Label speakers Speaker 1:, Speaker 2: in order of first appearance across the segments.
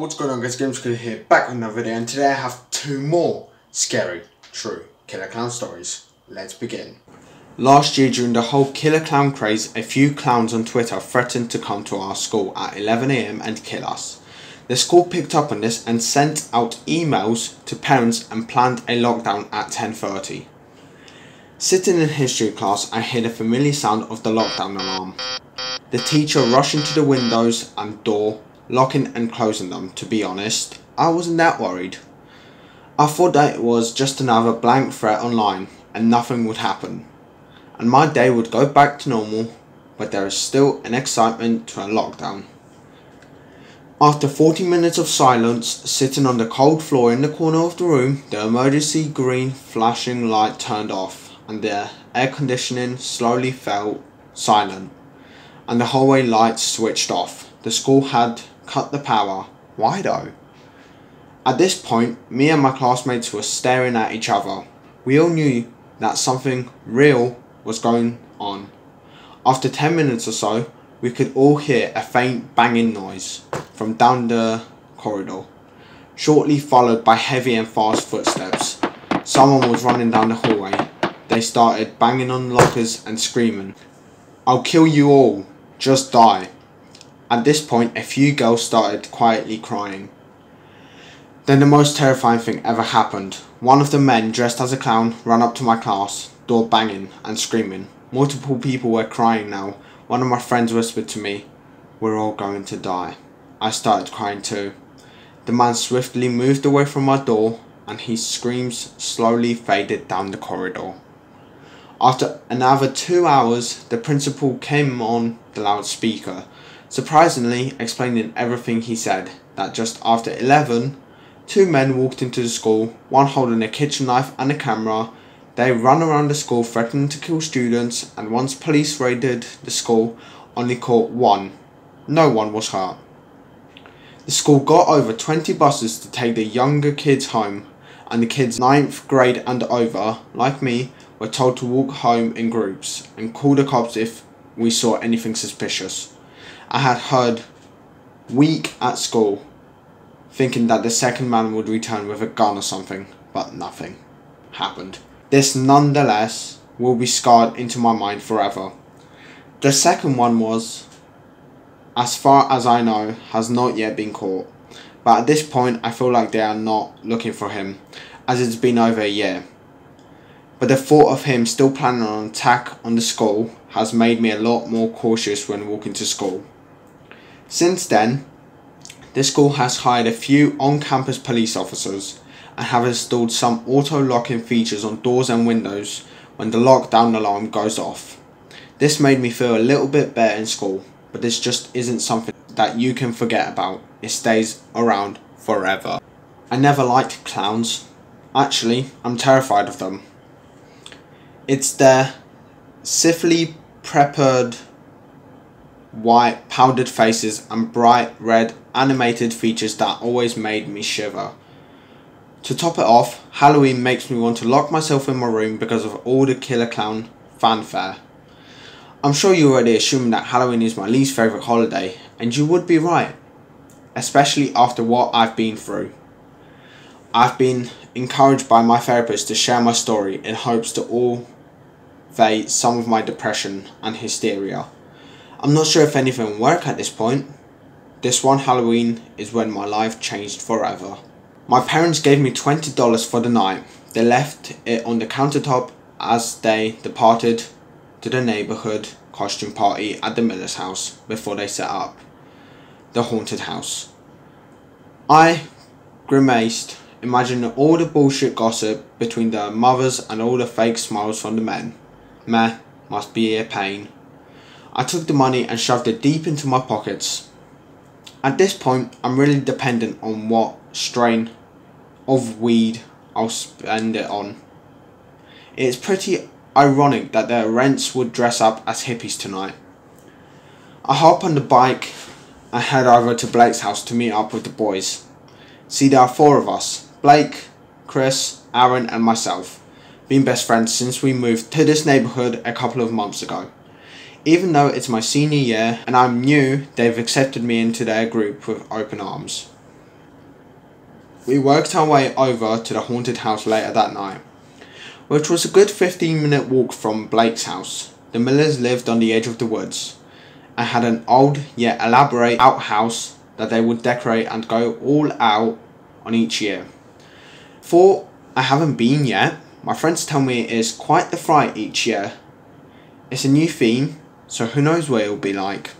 Speaker 1: what's going on guys, Gameschool here, back with another video, and today I have two more scary, true killer clown stories. Let's begin. Last year during the whole killer clown craze, a few clowns on Twitter threatened to come to our school at 11 AM and kill us. The school picked up on this and sent out emails to parents and planned a lockdown at 10:30. Sitting in history class, I heard a familiar sound of the lockdown alarm. The teacher rushed into the windows and door, locking and closing them. To be honest, I wasn't that worried. I thought that it was just another blank threat online and nothing would happen, and my day would go back to normal, but there is still an excitement to a lockdown. After 40 minutes of silence, sitting on the cold floor in the corner of the room, the emergency green flashing light turned off and the air conditioning slowly fell silent, and the hallway lights switched off. The school had cut the power. Why though? At this point, me and my classmates were staring at each other. We all knew that something real was going on. After 10 minutes or so, we could all hear a faint banging noise from down the corridor, shortly followed by heavy and fast footsteps. Someone was running down the hallway. They started banging on lockers and screaming, "I'll kill you all, just die." At this point, a few girls started quietly crying. Then the most terrifying thing ever happened. One of the men dressed as a clown ran up to my class, door banging and screaming. Multiple people were crying now. One of my friends whispered to me, "We're all going to die." I started crying too. The man swiftly moved away from my door and his screams slowly faded down the corridor. After another 2 hours, the principal came on the loudspeaker, surprisingly explaining everything. He said that just after 11, two men walked into the school, one holding a kitchen knife and a camera. They ran around the school threatening to kill students, and once police raided the school, only caught one. No one was hurt. The school got over 20 buses to take the younger kids home, and the kids 9th grade and over, like me, were told to walk home in groups and call the cops if we saw anything suspicious. I had heard week at school, thinking that the second man would return with a gun or something, but nothing happened. This nonetheless will be scarred into my mind forever. The second one was, as far as I know, has not yet been caught, but at this point I feel like they are not looking for him, as it's been over a year. But the thought of him still planning an attack on the school has made me a lot more cautious when walking to school. Since then, the school has hired a few on-campus police officers and have installed some auto-locking features on doors and windows when the lockdown alarm goes off. This made me feel a little bit better in school, but this just isn't something that you can forget about. It stays around forever. I never liked clowns. Actually, I'm terrified of them. It's their sifily prepared white powdered faces and bright red animated features that always made me shiver. To top it off, Halloween makes me want to lock myself in my room because of all the killer clown fanfare. I'm sure you're already assuming that Halloween is my least favourite holiday, and you would be right, especially after what I've been through. I've been encouraged by my therapist to share my story in hopes to alleviate some of my depression and hysteria. I'm not sure if anything will work at this point. This one Halloween is when my life changed forever. My parents gave me $20 for the night. They left it on the countertop as they departed to the neighbourhood costume party at the Miller's house before they set up the haunted house. I grimaced, imagining all the bullshit gossip between the mothers and all the fake smiles from the men. Meh, must be a pain. I took the money and shoved it deep into my pockets. At this point, I'm really dependent on what strain of weed I'll spend it on. It's pretty ironic that the rents would dress up as hippies tonight. I hop on the bike and head over to Blake's house to meet up with the boys. See, there are 4 of us: Blake, Chris, Aaron and myself. Been best friends since we moved to this neighbourhood a couple of months ago. Even though it's my senior year and I'm new, they've accepted me into their group with open arms. We worked our way over to the haunted house later that night, which was a good 15-minute walk from Blake's house. The Millers lived on the edge of the woods and had an old yet elaborate outhouse that they would decorate and go all out on each year. For I haven't been yet, my friends tell me it is quite the fright each year. It's a new theme, so who knows what it will be like.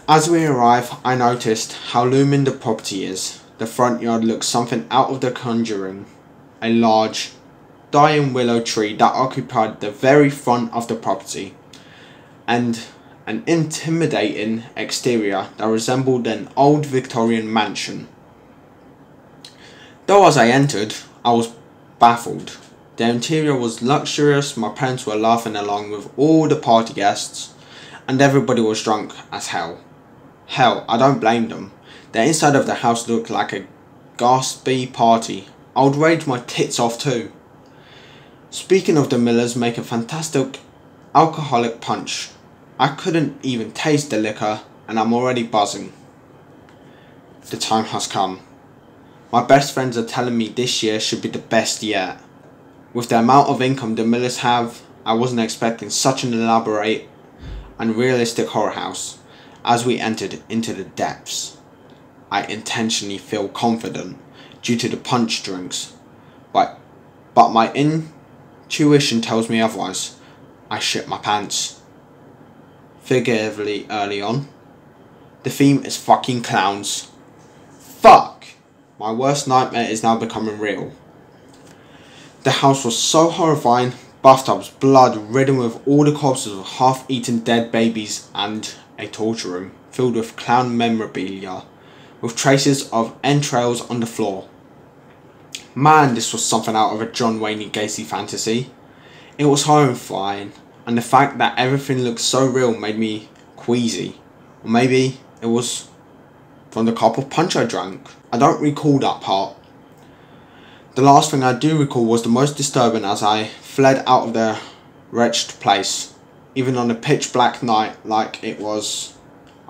Speaker 1: As we arrive, I noticed how looming the property is. The front yard looks something out of The Conjuring. A large, dying willow tree that occupied the very front of the property, and an intimidating exterior that resembled an old Victorian mansion. Though as I entered, I was baffled. The interior was luxurious, my parents were laughing along with all the party guests, and everybody was drunk as hell. Hell, I don't blame them. The inside of the house looked like a gaspy party. I would rage my tits off too. Speaking of, the Millers make a fantastic alcoholic punch. I couldn't even taste the liquor and I'm already buzzing. The time has come. My best friends are telling me this year should be the best yet. With the amount of income the Millers have, I wasn't expecting such an elaborate and realistic horror house. As we entered into the depths, I intentionally feel confident due to the punch drinks, but my intuition tells me otherwise. I shit my pants. Figuratively early on. The theme is fucking clowns. Fuck! My worst nightmare is now becoming real. The house was so horrifying. Bathtubs, blood ridden with all the corpses of half-eaten dead babies, and a torture room filled with clown memorabilia with traces of entrails on the floor. Man, this was something out of a John Wayne Gacy fantasy. It was horrifying, and the fact that everything looked so real made me queasy. Or maybe it was from the cup of punch I drank. I don't recall that part. The last thing I do recall was the most disturbing as I fled out of the wretched place. Even on a pitch black night like it was,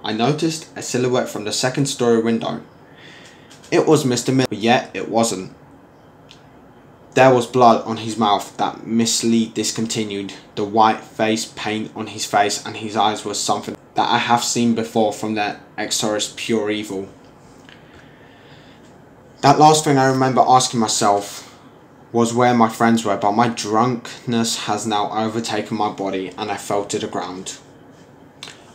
Speaker 1: I noticed a silhouette from the second story window. It was Mr. Miller, but yet it wasn't. There was blood on his mouth that mistily discontinued. The white face paint on his face and his eyes was something that I have seen before from the exorcist Pure Evil. That last thing I remember asking myself was where my friends were, but my drunkenness has now overtaken my body and I fell to the ground.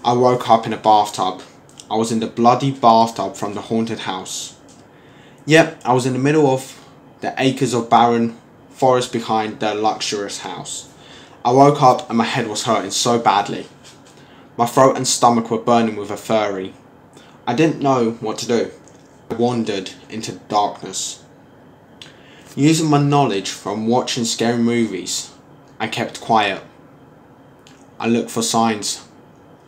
Speaker 1: I woke up in a bathtub. I was in the bloody bathtub from the haunted house. Yep, I was in the middle of the acres of barren forest behind the luxurious house. I woke up and my head was hurting so badly. My throat and stomach were burning with a fury. I didn't know what to do. I wandered into the darkness. Using my knowledge from watching scary movies, I kept quiet. I look for signs.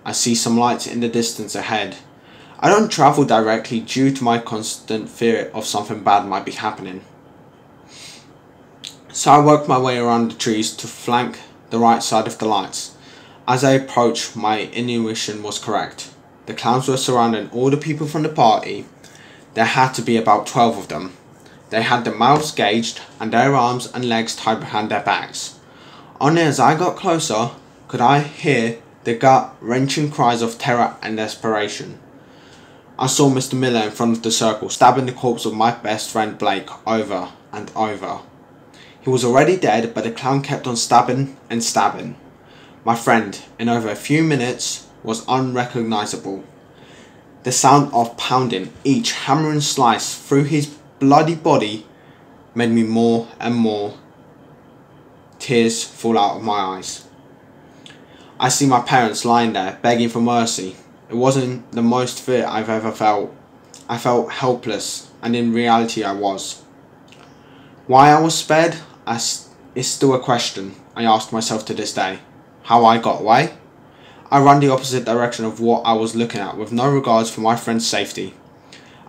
Speaker 1: I see some lights in the distance ahead. I don't travel directly due to my constant fear of something bad might be happening. So I worked my way around the trees to flank the right side of the lights. As I approached, my intuition was correct. The clowns were surrounding all the people from the party. There had to be about 12 of them. They had their mouths gauged and their arms and legs tied behind their backs. Only as I got closer could I hear the gut-wrenching cries of terror and desperation. I saw Mr. Miller in front of the circle, stabbing the corpse of my best friend Blake over and over. He was already dead, but the clown kept on stabbing and stabbing. My friend, in over a few minutes, was unrecognizable. The sound of pounding each hammering slice through his bloody body made me more and more tears fall out of my eyes. I see my parents lying there begging for mercy. It wasn't the most fear I've ever felt. I felt helpless, and in reality I was. Why I was spared is still a question I ask myself to this day. How I got away? I ran the opposite direction of what I was looking at with no regards for my friend's safety.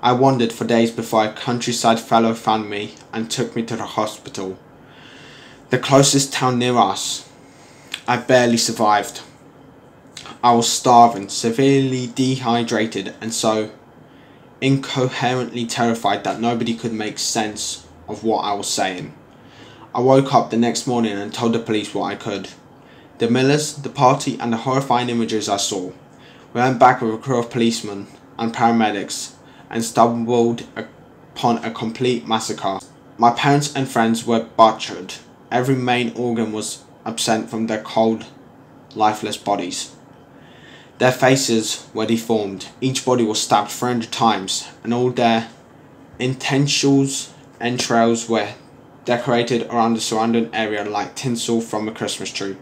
Speaker 1: I wandered for days before a countryside fellow found me and took me to the hospital, the closest town near us. I barely survived. I was starving, severely dehydrated, and so incoherently terrified that nobody could make sense of what I was saying. I woke up the next morning and told the police what I could. The Millers, the party and the horrifying images I saw. We went back with a crew of policemen and paramedics and stumbled upon a complete massacre. My parents and friends were butchered. Every main organ was absent from their cold, lifeless bodies. Their faces were deformed. Each body was stabbed 300 times, and all their entrails were decorated around the surrounding area like tinsel from a Christmas tree.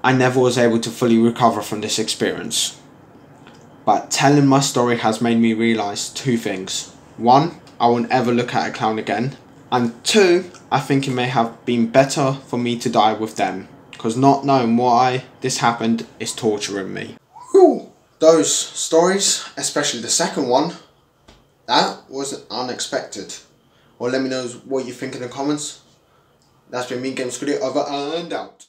Speaker 1: I never was able to fully recover from this experience. But telling my story has made me realise 2 things. 1, I won't ever look at a clown again. And 2, I think it may have been better for me to die with them, because not knowing why this happened is torturing me. Whew, those stories, especially the second one, that was unexpected. Well, let me know what you think in the comments. That's been me, Games Video, over and out.